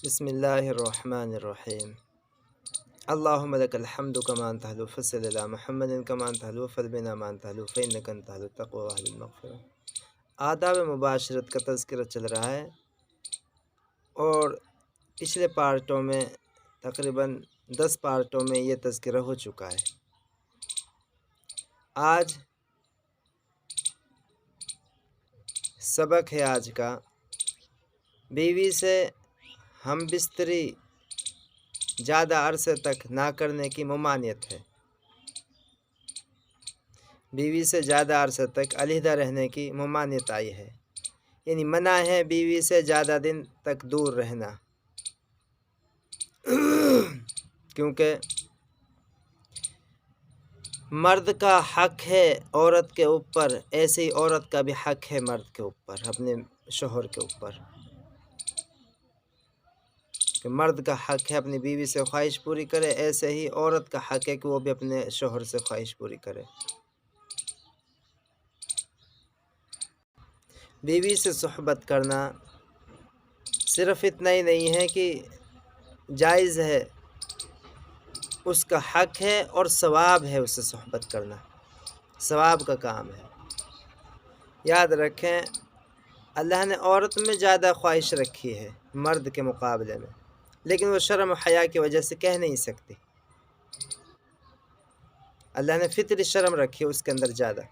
بسم اللہ الرحمن الرحیم اللہم لک الحمد کما انت اہل فصل علی محمد کما انت اہل فضل بنا ما انت اہل فانک انت اہل التقوی واہل المغفرہ۔ آداب مباشرت کا تذکرہ چل رہا ہے اور پچھلے پارٹوں میں تقریباً 10 پارٹوں میں یہ تذکرہ ہو چکا ہے۔ آج سبق ہے آج کا، بیوی سے ہم بستری زیادہ عرصے تک نہ کرنے کی ممانعت ہے۔ بیوی سے زیادہ عرصے تک علیحدہ رہنے کی ممانعت آئی ہے، یعنی منع ہے بیوی سے زیادہ دن تک دور رہنا، کیونکہ مرد کا حق ہے عورت کے اوپر، ایسے ہی عورت کا بھی حق ہے مرد کے اوپر، اپنے شوہر کے اوپر، کہ مرد کا حق ہے اپنی بیوی سے خواہش پوری کرے، ایسے ہی عورت کا حق ہے کہ وہ بھی اپنے شوہر سے خواہش پوری کرے۔ بیوی سے صحبت کرنا صرف اتنا ہی نہیں ہے کہ جائز ہے، اس کا حق ہے اور ثواب ہے، اس سے صحبت کرنا ثواب کا کام ہے۔ یاد رکھیں، اللہ نے عورت میں زیادہ خواہش رکھی ہے مرد کے مقابلے میں، لیکن وہ شرم و حیا کی وجہ سے کہہ نہیں سکتی۔ اللہ نے فطری شرم رکھی ہے اس کے اندر زیادہ۔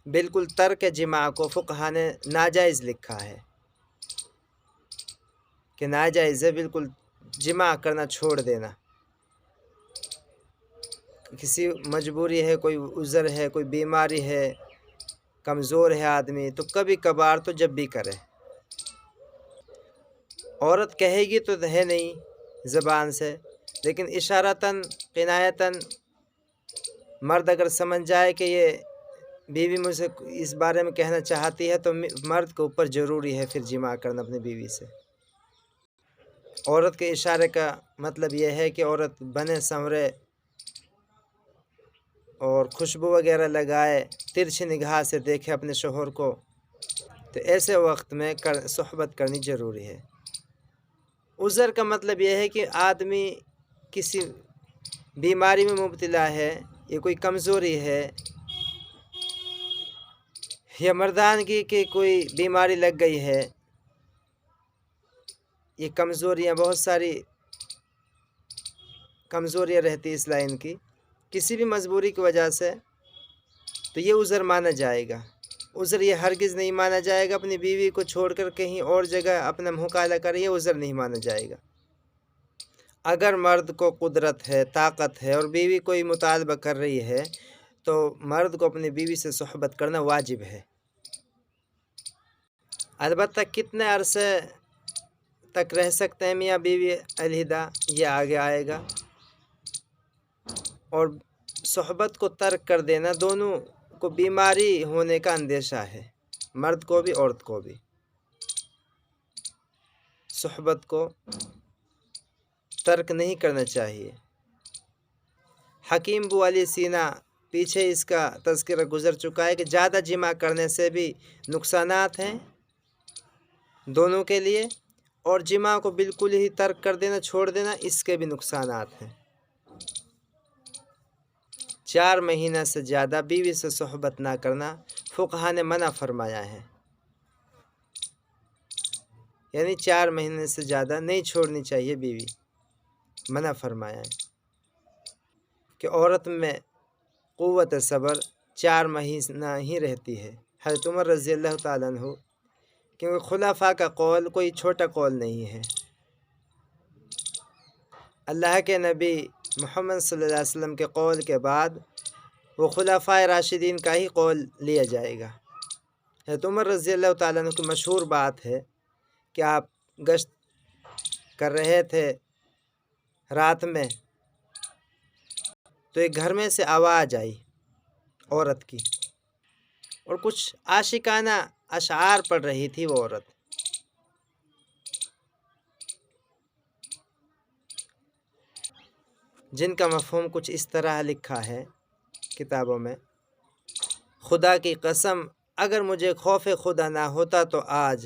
بالکل ترک جماع کو فقہا نے ناجائز لکھا ہے، کہ ناجائز ہے بالکل جماع کرنا چھوڑ دینا۔ کسی مجبوری ہے، کوئی عذر ہے، کوئی بیماری ہے، کمزور ہے آدمی، تو کبھی کبھار تو جب بھی کرے۔ عورت کہے گی تو ہے نہیں زبان سے، لیکن اشارتاً کنایتاً مرد اگر سمجھ جائے کہ یہ بیوی مجھ سے اس بارے میں کہنا چاہتی ہے، تو مرد کے اوپر ضروری ہے پھر جماع کرنا اپنی بیوی سے۔ عورت کے اشارے کا مطلب یہ ہے کہ عورت بنے سنورے اور خوشبو وغیرہ لگائے، ترچھی نگاہ سے دیکھے اپنے شوہر کو، تو ایسے وقت میں صحبت کرنی ضروری ہے۔ عذر کا مطلب یہ ہے کہ آدمی کسی بیماری میں مبتلا ہے، یا کوئی کمزوری ہے، یا مردانگی کی کوئی بیماری لگ گئی ہے۔ یہ کمزوریاں، بہت ساری کمزوریاں رہتی اس لائن کی، کسی بھی مجبوری کی وجہ سے، تو یہ عذر مانا جائے گا۔ عذر یہ ہرگز نہیں مانا جائے گا اپنی بیوی کو چھوڑ کر کہیں اور جگہ اپنا منہ کالا کرے، یہ عذر نہیں مانا جائے گا۔ اگر مرد کو قدرت ہے، طاقت ہے، اور بیوی کوئی مطالبہ کر رہی ہے، تو مرد کو اپنی بیوی سے صحبت کرنا واجب ہے۔ البتہ کتنے عرصے تک رہ سکتے ہیں میاں بیوی علیحدہ، یہ آگے آئے گا۔ اور صحبت کو ترک کر دینا، دونوں کو بیماری ہونے کا اندیشہ ہے، مرد کو بھی عورت کو بھی۔ صحبت کو ترک نہیں کرنا چاہیے۔ حکیم بو علی سینا، پیچھے اس کا تذکرہ گزر چکا ہے کہ زیادہ جماع کرنے سے بھی نقصانات ہیں دونوں کے لیے، اور جماع کو بالکل ہی ترک کر دینا، چھوڑ دینا، اس کے بھی نقصانات ہیں۔ 4 مہینہ سے زیادہ بیوی سے صحبت نہ کرنا فقہا نے منع فرمایا ہے، یعنی 4 مہینے سے زیادہ نہیں چھوڑنی چاہیے بیوی، منع فرمایا ہے کہ عورت میں قوت صبر 4 مہینہ ہی رہتی ہے۔ حضرت عمر رضی اللہ تعالیٰ عنہ، کیونکہ خلفاء کا قول کوئی چھوٹا قول نہیں ہے، اللہ کے نبی محمد صلی اللہ علیہ وسلم کے قول کے بعد وہ خلفاء راشدین کا ہی قول لیا جائے گا۔ حضرت عمر رضی اللہ تعالیٰ عنہ کی مشہور بات ہے کہ آپ گشت کر رہے تھے رات میں، تو ایک گھر میں سے آواز آئی عورت کی، اور کچھ عاشقانہ اشعار پڑھ رہی تھی وہ عورت۔ جن کا مفہوم کچھ اس طرح لکھا ہے کتابوں میں: خدا کی قسم اگر مجھے خوف خدا نہ ہوتا تو آج